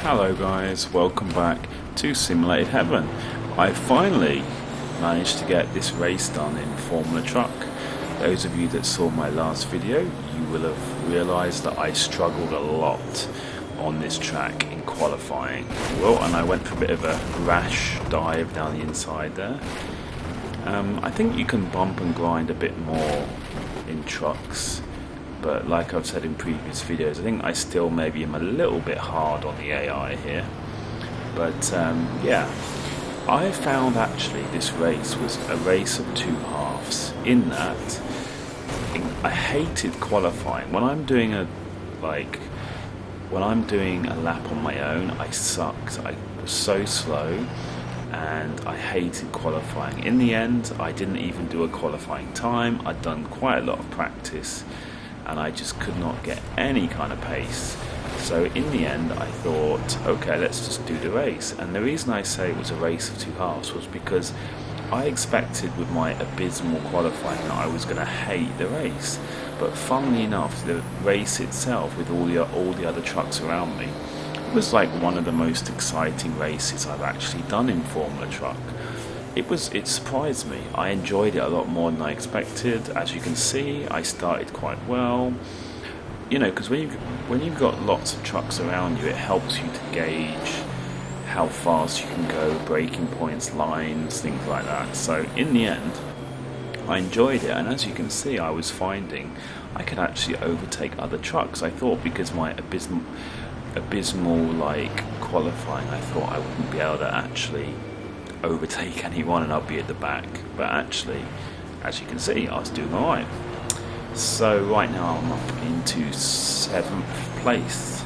Hello guys, welcome back to Simulated Heaven. I finally managed to get this race done in Formula Truck. Those of you that saw my last video, you will have realised that I struggled a lot on this track in qualifying. Well, and I went for a bit of a rash dive down the inside there. I think you can bump and grind a bit more in trucks. But like I've said in previous videos, I think I still maybe am a little bit hard on the AI here. But yeah, I found actually this race was a race of two halves. In that, I hated qualifying. When I'm doing a lap on my own, I sucked. I was so slow, and I hated qualifying. In the end, I didn't even do a qualifying time. I'd done quite a lot of practice, and I just could not get any kind of pace. So in the end I thought, okay, let's just do the race. And the reason I say it was a race of two halves was because I expected with my abysmal qualifying that I was going to hate the race. But funnily enough, the race itself, with all the other trucks around me, it was like one of the most exciting races I've actually done in Formula Truck. It surprised me. I enjoyed it a lot more than I expected. As you can see, I started quite well. You know, because when you've got lots of trucks around you, it helps you to gauge how fast you can go, braking points, lines, things like that. So in the end, I enjoyed it, and as you can see, I was finding I could actually overtake other trucks. I thought because my abysmal like qualifying, I thought I wouldn't be able to actually overtake anyone and I'll be at the back, but actually, as you can see, I was doing alright. So right now I'm up into 7th place.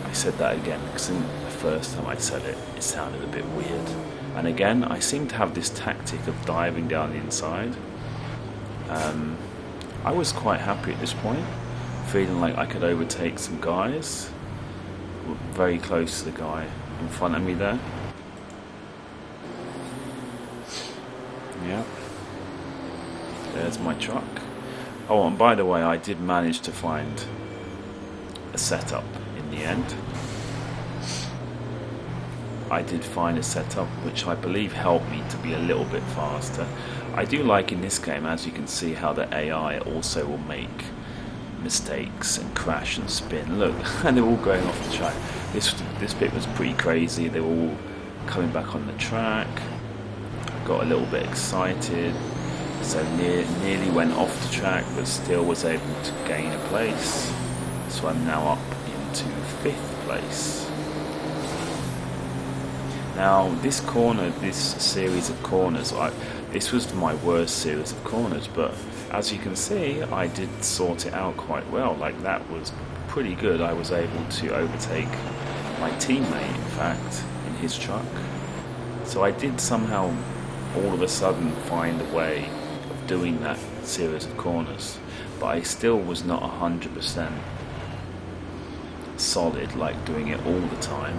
I said that again because in the first time I said it, it sounded a bit weird. And again, I seem to have this tactic of diving down the inside. I was quite happy at this point, feeling like I could overtake some guys. Very close to the guy in front of me there. Yeah, there's my truck. Oh, and by the way, I did manage to find a setup in the end. I did find a setup which I believe helped me to be a little bit faster. I do like in this game, as you can see, how the AI also will make mistakes and crash and spin. Look, and they're all going off the track. This bit was pretty crazy. They were all coming back on the track. I got a little bit excited, so nearly went off the track, but still was able to gain a place. So I'm now up into 5th place. Now this series of corners, this was my worst series of corners, but as you can see, I did sort it out quite well. Like, that was pretty good. I was able to overtake my teammate, in fact, in his truck. So I did somehow all of a sudden find a way of doing that series of corners, but I still was not 100% solid, like doing it all the time.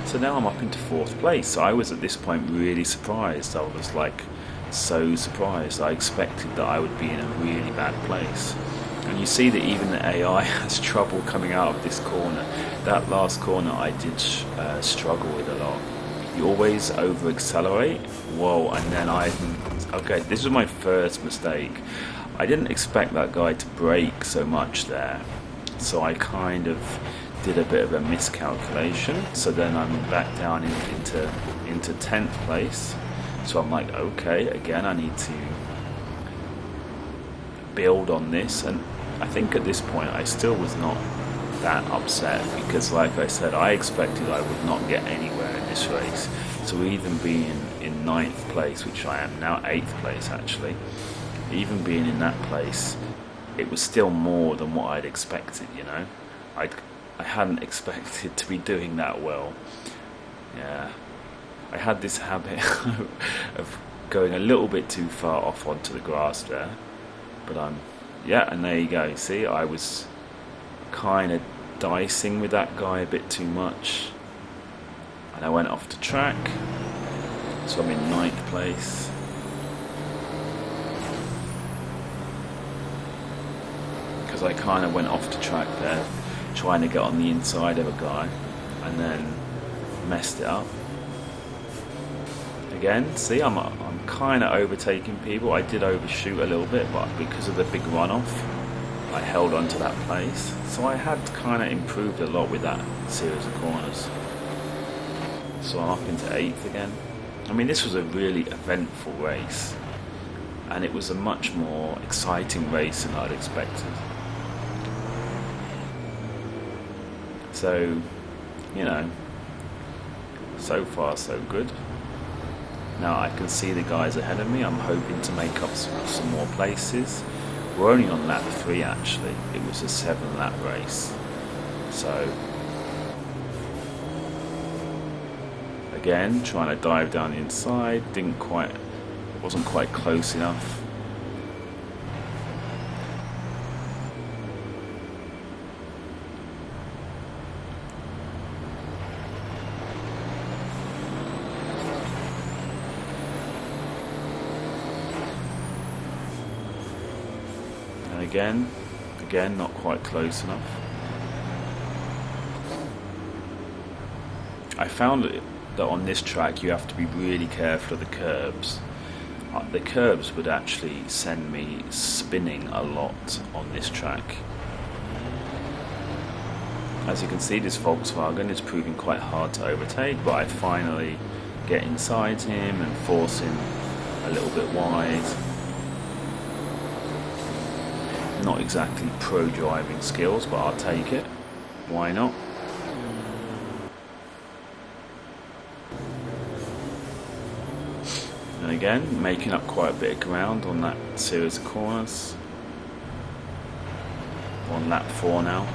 So now I'm up into 4th place. So I was at this point really surprised. I was like so surprised. I expected that I would be in a really bad place. And you see that even the AI has trouble coming out of this corner. That last corner I did struggle with a lot. You always over accelerate. Whoa, and then okay, this was my first mistake. I didn't expect that guy to brake so much there. So I kind of did a bit of a miscalculation. So then I'm back down into 10th place. So I'm like, okay, again, I need to build on this. And I think at this point, I still was not that upset because, like I said, I expected I would not get anywhere in this race. So even being in 9th place, which I am now 8th place actually, even being in that place, it was still more than what I'd expected, you know. I hadn't expected to be doing that well. Yeah. I had this habit of going a little bit too far off onto the grass there, but yeah, and there you go. See, I was kind of dicing with that guy a bit too much, and I went off the track, so I'm in 9th place. because I kind of went off the track there, trying to get on the inside of a guy, and then messed it up. Again, see, I'm kind of overtaking people. I did overshoot a little bit, but because of the big runoff, I held on to that place. So I had kind of improved a lot with that series of corners. So I'm up into 8th again. I mean, this was a really eventful race, and it was a much more exciting race than I'd expected. So, you know, so far so good. Now I can see the guys ahead of me. I'm hoping to make up some more places. We're only on lap 3 actually. It was a 7-lap race. So, again, trying to dive down the inside. Wasn't quite close enough. And again, not quite close enough. I found that on this track you have to be really careful of the curbs. The curbs would actually send me spinning a lot on this track. As you can see, this Volkswagen is proving quite hard to overtake, but I finally get inside him and force him a little bit wide. Not exactly pro driving skills, but I'll take it. Why not? And again, making up quite a bit of ground on that series of corners. On lap 4 now.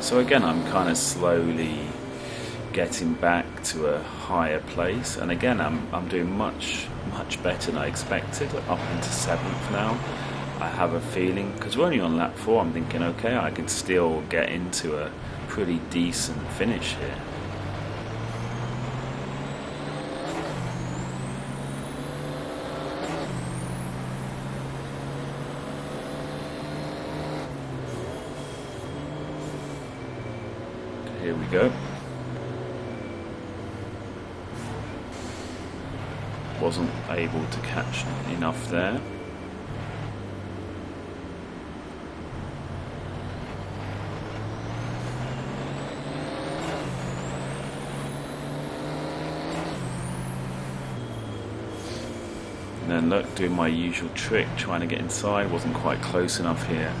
So again, I'm kind of slowly getting back to a higher place, and again I'm doing much better than I expected, up into 7th now. I have a feeling, because we're only on lap 4, I'm thinking, okay, I can still get into a pretty decent finish here. Here we go. Wasn't able to catch enough there. And then look, doing my usual trick, trying to get inside, wasn't quite close enough here.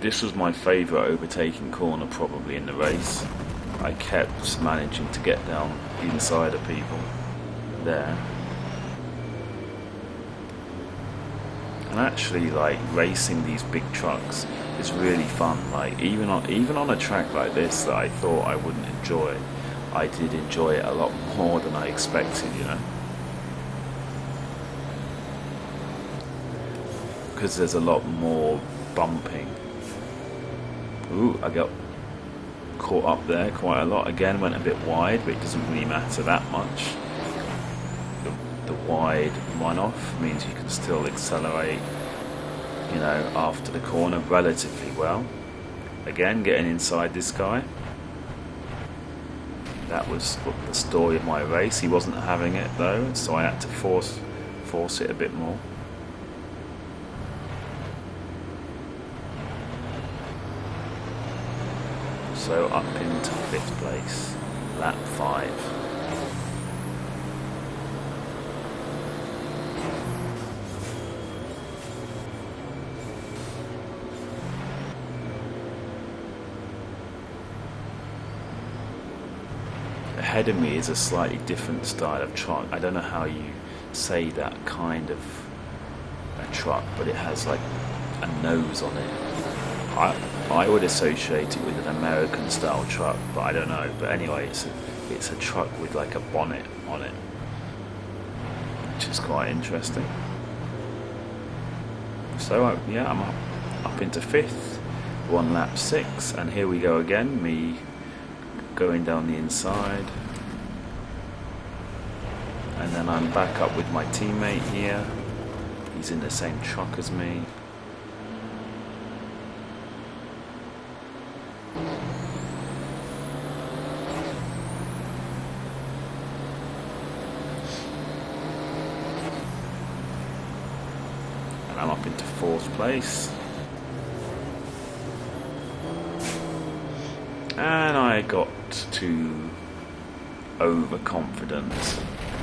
This was my favourite overtaking corner probably in the race. I kept managing to get down inside of people there. And actually, like, racing these big trucks is really fun. Like, even on a track like this that I thought I wouldn't enjoy, I did enjoy it a lot more than I expected, you know. Because there's a lot more bumping. Ooh, I got caught up there quite a lot. Again, went a bit wide, but it doesn't really matter that much. The wide runoff means you can still accelerate, you know, after the corner relatively well. Again, getting inside this guy. That was the story of my race. He wasn't having it though, so I had to force it a bit more. So up into 5th place, lap 5. Ahead of me is a slightly different style of truck. I don't know how you say that kind of a truck, but it has like a nose on it. I would associate it with an American style truck, but I don't know. But anyway, it's a truck with like a bonnet on it, which is quite interesting. So yeah, I'm up into 5th. 1 lap 6, and here we go again, me going down the inside, and then I'm back up with my teammate here. He's in the same truck as me. And I'm up into 4th place. And I got too overconfident.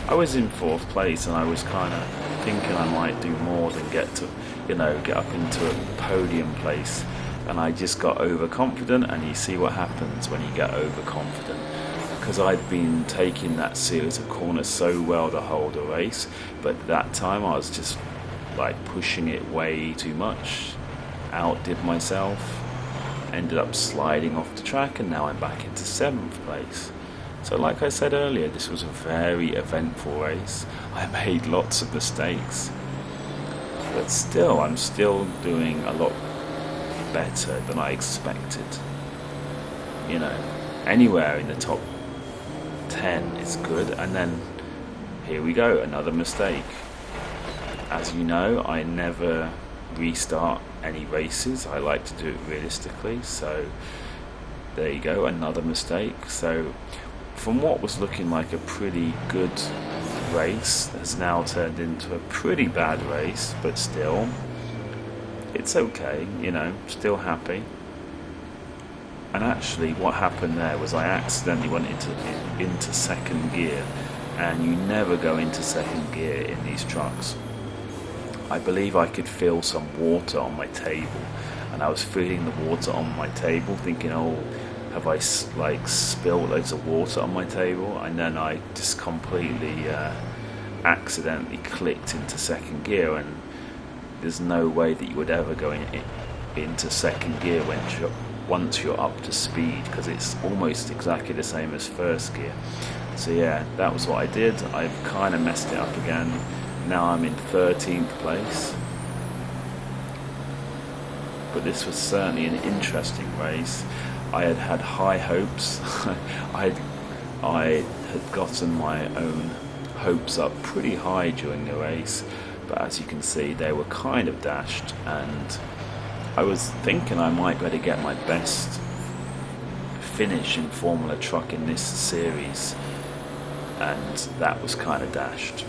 I was in 4th place and I was kind of thinking I might do more than get up into a podium place. And I just got overconfident, and you see what happens when you get overconfident. Because I'd been taking that series of corners so well to hold a race, but that time I was just like pushing it way too much, outdid myself, ended up sliding off the track, and now I'm back into 7th place. So like I said earlier, this was a very eventful race. I made lots of mistakes, but still, I'm still doing a lot better than I expected. Anywhere in the top 10 is good, and then here we go, another mistake. As you know, I never restart any races. I like to do it realistically, so there you go, another mistake. So from what was looking like a pretty good race has now turned into a pretty bad race, but still it's okay, still happy. And actually what happened there was I accidentally went into 2nd gear, and you never go into 2nd gear in these trucks. I believe I could feel some water on my table, and I was feeling the water on my table thinking, oh, have I spilled loads of water on my table? And then I just completely accidentally clicked into 2nd gear, and there's no way that you would ever go into 2nd gear once you're up to speed, because it's almost exactly the same as 1st gear. So yeah, that was what I did. I've kind of messed it up again. Now I'm in 13th place. But this was certainly an interesting race. I had high hopes. I had gotten my own hopes up pretty high during the race, but as you can see, they were kind of dashed, and I was thinking I might better get my best finish in Formula Truck in this series, and that was kind of dashed.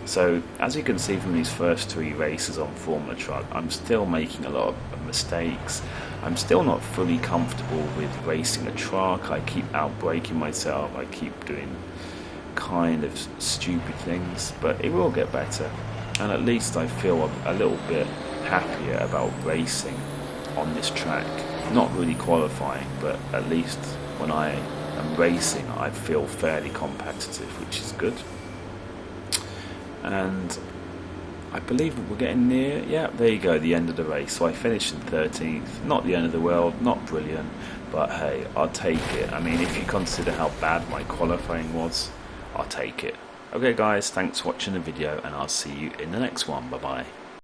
So as you can see from these first 3 races on Formula Truck, I'm still making a lot of mistakes. I'm still not fully comfortable with racing a truck. I keep outbraking myself. I keep doing kind of stupid things, but it will get better. And at least I feel a little bit happier about racing on this track. Not really qualifying, but at least when I am racing, I feel fairly competitive, which is good. And I believe we're getting near, yeah, there you go, the end of the race. So I finished in 13th, not the end of the world, not brilliant, but hey, I'll take it. I mean, if you consider how bad my qualifying was, I'll take it. Okay guys, thanks for watching the video, and I'll see you in the next one. Bye bye.